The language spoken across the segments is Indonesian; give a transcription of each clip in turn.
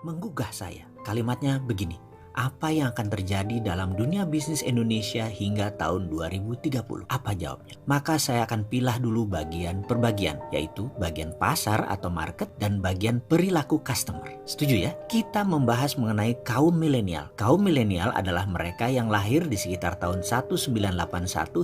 menggugah saya. Kalimatnya begini, apa yang akan terjadi dalam dunia bisnis Indonesia hingga tahun 2030? Apa jawabnya? Maka saya akan pilah dulu bagian per bagian, yaitu bagian pasar atau market dan bagian perilaku customer. Setuju ya? Kita membahas mengenai kaum milenial. Kaum milenial adalah mereka yang lahir di sekitar tahun 1981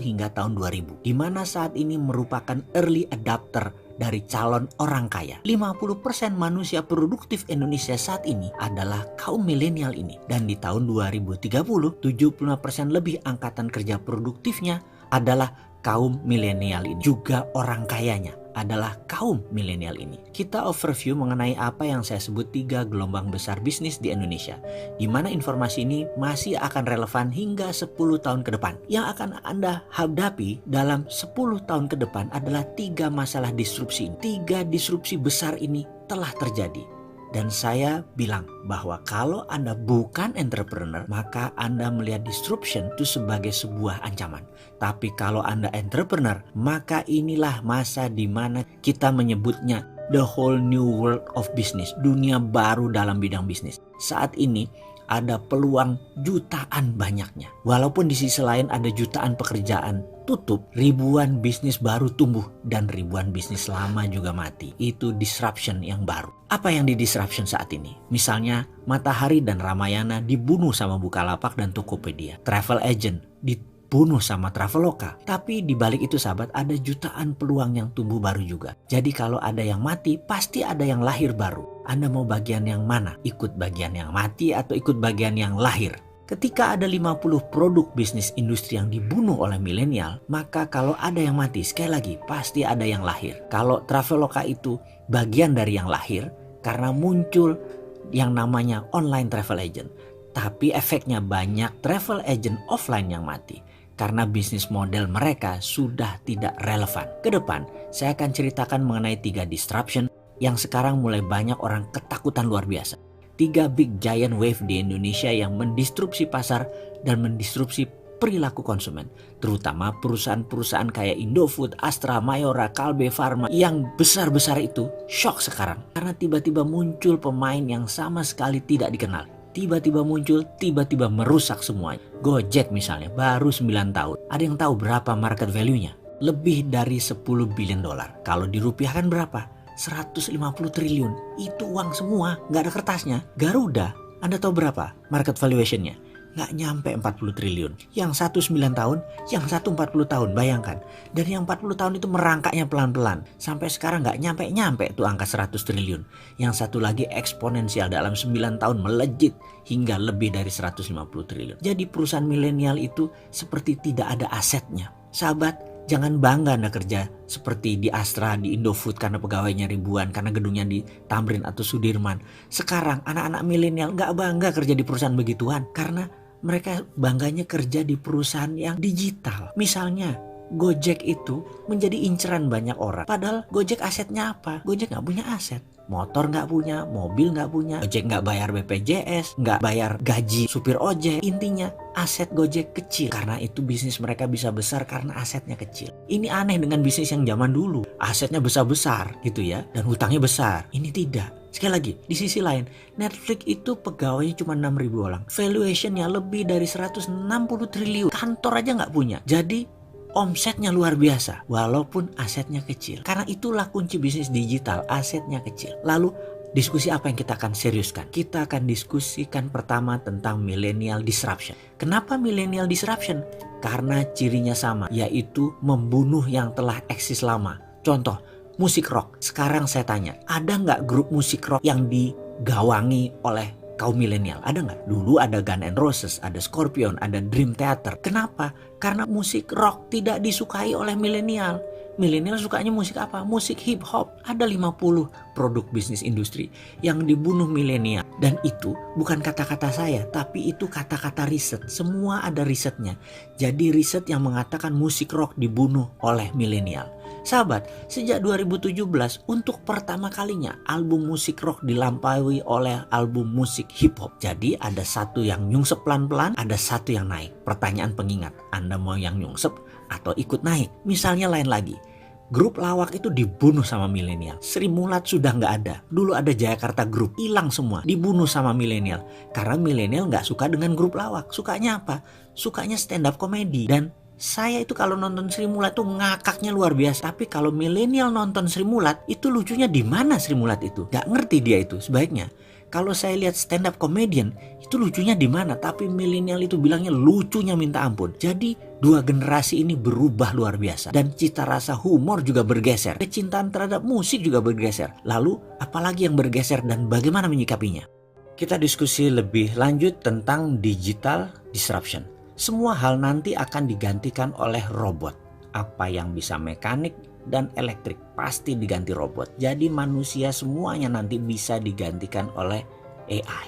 hingga tahun 2000, di mana saat ini merupakan early adopter dari calon orang kaya. 50% manusia produktif Indonesia saat ini adalah kaum milenial ini. Dan di tahun 2030, 75% lebih angkatan kerja produktifnya adalah kaum milenial ini. Juga orang kayanya adalah kaum milenial ini. Kita overview mengenai apa yang saya sebut 3 gelombang besar bisnis di Indonesia, di mana informasi ini masih akan relevan hingga 10 tahun ke depan. Yang akan Anda hadapi dalam 10 tahun ke depan adalah 3 masalah disrupsi. 3 disrupsi besar ini telah terjadi. Dan saya bilang bahwa kalau Anda bukan entrepreneur, maka Anda melihat disruption itu sebagai sebuah ancaman. Tapi kalau Anda entrepreneur, maka inilah masa di mana kita menyebutnya the whole new world of business. Dunia baru dalam bidang bisnis. Saat ini ada peluang jutaan banyaknya. Walaupun di sisi lain ada jutaan pekerjaan tutup, ribuan bisnis baru tumbuh dan ribuan bisnis lama juga mati. Itu disruption yang baru. Apa yang di disruption saat ini? Misalnya Matahari dan Ramayana dibunuh sama Bukalapak dan Tokopedia. Travel agent dibunuh sama Traveloka. Tapi di balik itu sahabat, ada jutaan peluang yang tumbuh baru juga. Jadi kalau ada yang mati, pasti ada yang lahir baru. Anda mau bagian yang mana? Ikut bagian yang mati atau ikut bagian yang lahir? Ketika ada 50 produk bisnis industri yang dibunuh oleh milenial, maka kalau ada yang mati, sekali lagi pasti ada yang lahir. Kalau Traveloka itu bagian dari yang lahir karena muncul yang namanya online travel agent. Tapi efeknya banyak travel agent offline yang mati karena bisnis model mereka sudah tidak relevan. Kedepan saya akan ceritakan mengenai 3 disruption yang sekarang mulai banyak orang ketakutan luar biasa. 3 big giant wave di Indonesia yang mendisrupsi pasar dan mendisrupsi perilaku konsumen. Terutama perusahaan-perusahaan kayak Indofood, Astra, Mayora, Kalbe Farma yang besar-besar itu shock sekarang. Karena tiba-tiba muncul pemain yang sama sekali tidak dikenal. Tiba-tiba muncul, tiba-tiba merusak semuanya. Gojek misalnya baru 9 tahun. Ada yang tahu berapa market value-nya? Lebih dari 10 billion dolar. Kalau dirupiahkan berapa? 150 triliun. Itu uang semua, nggak ada kertasnya. Garuda, Anda tahu berapa market valuation-nya? Nggak nyampe 40 triliun. Yang satu 9 tahun, yang satu 40 tahun, bayangkan. Dan yang 40 tahun itu merangkaknya pelan-pelan. Sampai sekarang nggak nyampe tuh angka 100 triliun. Yang satu lagi eksponensial dalam 9 tahun melejit hingga lebih dari 150 triliun. Jadi perusahaan milenial itu seperti tidak ada asetnya. Sahabat, jangan bangga Anda kerja seperti di Astra, di Indofood karena pegawainya ribuan, karena gedungnya di Tamrin atau Sudirman. Sekarang anak-anak milenial nggak bangga kerja di perusahaan begituan karena mereka bangganya kerja di perusahaan yang digital. Misalnya Gojek itu menjadi inceran banyak orang. Padahal Gojek asetnya apa? Gojek nggak punya aset. Motor nggak punya, mobil nggak punya, Gojek nggak bayar BPJS, nggak bayar gaji supir ojek. Intinya aset Gojek kecil. Karena itu bisnis mereka bisa besar karena asetnya kecil. Ini aneh dengan bisnis yang zaman dulu. Asetnya besar-besar gitu ya, dan hutangnya besar. Ini tidak. Sekali lagi, di sisi lain, Netflix itu pegawainya cuma 6.000 orang. Valuationnya lebih dari 160 triliun. Kantor aja nggak punya. Jadi omsetnya luar biasa walaupun asetnya kecil. Karena itulah kunci bisnis digital, asetnya kecil. Lalu diskusi apa yang kita akan seriuskan? Kita akan diskusikan pertama tentang millennial disruption. Kenapa millennial disruption? Karena cirinya sama, yaitu membunuh yang telah eksis lama. Contoh, musik rock. Sekarang saya tanya, ada nggak grup musik rock yang digawangi oleh kaum milenial? Ada nggak? Dulu ada Guns N' Roses, ada Scorpion, ada Dream Theater. Kenapa? Karena musik rock tidak disukai oleh milenial. Milenial sukanya musik apa? Musik hip hop. Ada 50 produk bisnis industri yang dibunuh milenial. Dan itu bukan kata-kata saya, tapi itu kata-kata riset. Semua ada risetnya. Jadi riset yang mengatakan musik rock dibunuh oleh milenial. Sahabat, sejak 2017 untuk pertama kalinya album musik rock dilampaui oleh album musik hip hop. Jadi ada satu yang nyungsep pelan-pelan, ada satu yang naik. Pertanyaan pengingat, Anda mau yang nyungsep atau ikut naik? Misalnya lain lagi, Grup lawak itu dibunuh sama milenial. Sri Mulat sudah nggak ada. Dulu ada Jayakarta Group, hilang semua, dibunuh sama milenial. Karena milenial nggak suka dengan grup lawak. Sukanya apa? Sukanya stand up comedy. Dan saya itu kalau nonton Sri Mulat tuh ngakaknya luar biasa. Tapi kalau milenial nonton Sri Mulat, itu lucunya di mana Sri Mulat itu? Nggak ngerti dia itu sebaiknya. Kalau saya lihat stand up comedian, itu lucunya di mana? Tapi milenial itu bilangnya lucunya minta ampun. Jadi dua generasi ini berubah luar biasa. Dan cita rasa humor juga bergeser. Kecintaan terhadap musik juga bergeser. Lalu apalagi yang bergeser dan bagaimana menyikapinya? Kita diskusi lebih lanjut tentang digital disruption. Semua hal nanti akan digantikan oleh robot. Apa yang bisa mekanik dan elektrik pasti diganti robot. Jadi manusia semuanya nanti bisa digantikan oleh AI,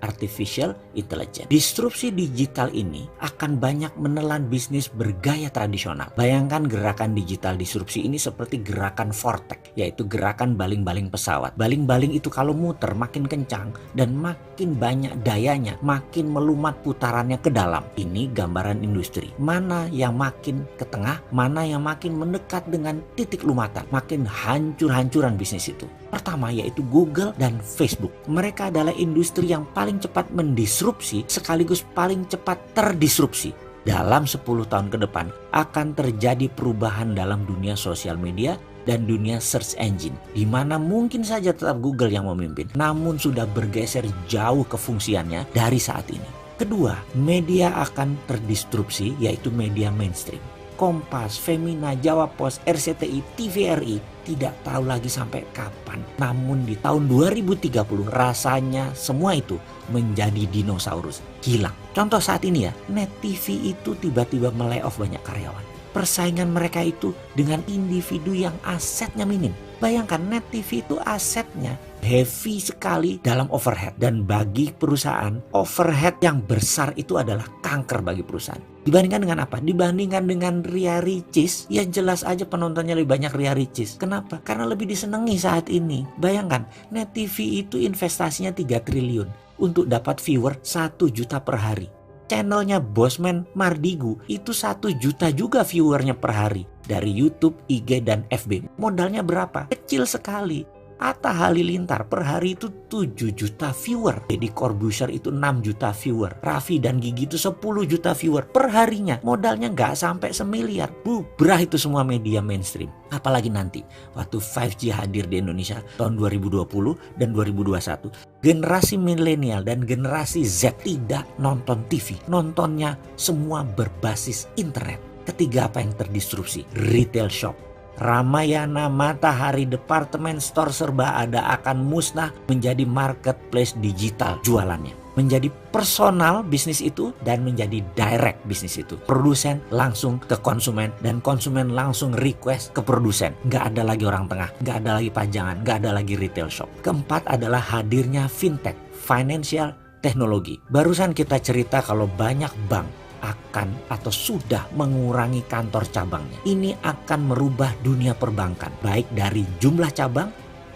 Artificial Intelligence. Disrupsi digital ini akan banyak menelan bisnis bergaya tradisional. Bayangkan gerakan digital disrupsi ini seperti gerakan vortex, yaitu gerakan baling-baling pesawat. Baling-baling itu kalau muter makin kencang dan makin banyak dayanya, makin melumat putarannya ke dalam. Ini gambaran industri. Mana yang makin ke tengah, mana yang makin mendekat dengan titik lumatan, makin hancur-hancuran bisnis itu. Pertama yaitu Google dan Facebook. Mereka adalah industri yang paling cepat mendisrupsi sekaligus paling cepat terdisrupsi. Dalam 10 tahun ke depan akan terjadi perubahan dalam dunia sosial media dan dunia search engine, di mana mungkin saja tetap Google yang memimpin, namun sudah bergeser jauh kefungsiannya dari saat ini. Kedua, media akan terdisrupsi yaitu media mainstream. Kompas, Femina, Jawa Pos, RCTI, TVRI tidak tahu lagi sampai kapan. Namun di tahun 2030 rasanya semua itu menjadi dinosaurus, hilang. Contoh saat ini ya, Net TV itu tiba-tiba melay-off banyak karyawan. Persaingan mereka itu dengan individu yang asetnya minim. Bayangkan Net TV itu asetnya heavy sekali dalam overhead. Dan bagi perusahaan, overhead yang besar itu adalah kanker bagi perusahaan. Dibandingkan dengan apa? Dibandingkan dengan Ria Ricis, ya jelas aja penontonnya lebih banyak Ria Ricis. Kenapa? Karena lebih disenangi saat ini. Bayangkan, Net TV itu investasinya 3 triliun untuk dapat viewer 1 juta per hari. Channelnya Bosman Mardigu itu 1 juta juga viewernya per hari. Dari YouTube, IG, dan FB. Modalnya berapa? Kecil sekali. Atta Halilintar per hari itu 7 juta viewer. Deddy Corbuzier itu 6 juta viewer. Raffi dan Gigi itu 10 juta viewer per harinya. Modalnya nggak sampai semiliar. Bubrah itu semua media mainstream. Apalagi nanti waktu 5G hadir di Indonesia tahun 2020 dan 2021. Generasi milenial dan generasi Z tidak nonton TV. Nontonnya semua berbasis internet. Ketiga, apa yang terdisrupsi? Retail shop. Ramayana, Matahari, departemen store serba ada akan musnah menjadi marketplace digital jualannya. Menjadi personal bisnis itu dan menjadi direct bisnis itu. Produsen langsung ke konsumen dan konsumen langsung request ke produsen. Nggak ada lagi orang tengah, nggak ada lagi pajangan, nggak ada lagi retail shop. Keempat adalah hadirnya fintech, financial technology. Barusan kita cerita kalau banyak bank akan atau sudah mengurangi kantor cabangnya. Ini akan merubah dunia perbankan, baik dari jumlah cabang,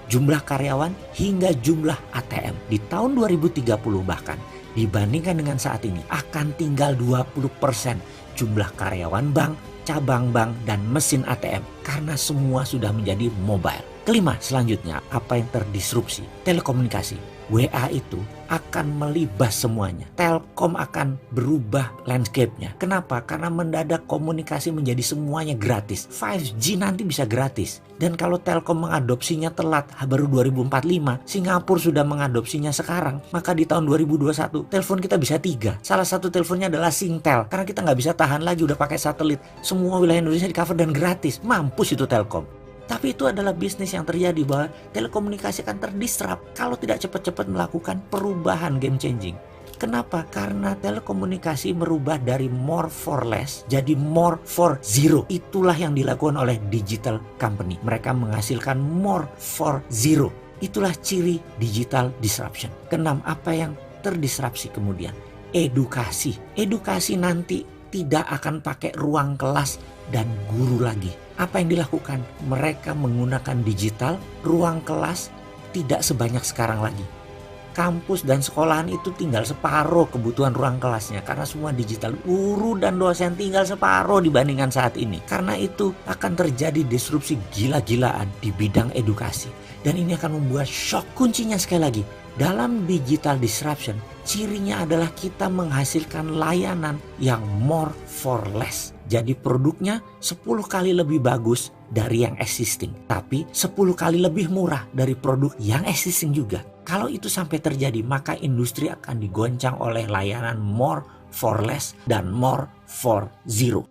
jumlah karyawan, hingga jumlah ATM. Di tahun 2030 bahkan, dibandingkan dengan saat ini, akan tinggal 20% jumlah karyawan bank, cabang bank, dan mesin ATM. Karena semua sudah menjadi mobile. Kelima, selanjutnya, apa yang terdisrupsi? Telekomunikasi. WA itu akan melibas semuanya. Telkom akan berubah landscape-nya. Kenapa? Karena mendadak komunikasi menjadi semuanya gratis. 5G nanti bisa gratis. Dan kalau Telkom mengadopsinya telat, baru 2045, Singapura sudah mengadopsinya sekarang, maka di tahun 2021 telepon kita bisa 3. Salah satu teleponnya adalah Singtel. Karena kita nggak bisa tahan lagi udah pakai satelit. Semua wilayah Indonesia di cover dan gratis. Mampus itu Telkom. Tapi itu adalah bisnis yang terjadi bahwa telekomunikasi akan terdisrupt kalau tidak cepat-cepat melakukan perubahan game changing. Kenapa? Karena telekomunikasi merubah dari more for less jadi more for zero. Itulah yang dilakukan oleh digital company. Mereka menghasilkan more for zero. Itulah ciri digital disruption. Keenam, apa yang terdisrupsi kemudian? Edukasi. Edukasi nanti tidak akan pakai ruang kelas dan guru lagi. Apa yang dilakukan? Mereka menggunakan digital, ruang kelas tidak sebanyak sekarang lagi. kampus dan sekolahan itu tinggal separuh kebutuhan ruang kelasnya karena semua digital. Guru dan dosen tinggal separuh dibandingkan saat ini. Karena itu akan terjadi disrupsi gila-gilaan di bidang edukasi. Dan ini akan membuat shock. Kuncinya sekali lagi, dalam digital disruption, cirinya adalah kita menghasilkan layanan yang more for less. Jadi produknya 10 kali lebih bagus dari yang existing. Tapi 10 kali lebih murah dari produk yang existing juga. Kalau itu sampai terjadi, maka industri akan digoncang oleh layanan more for less dan more for zero.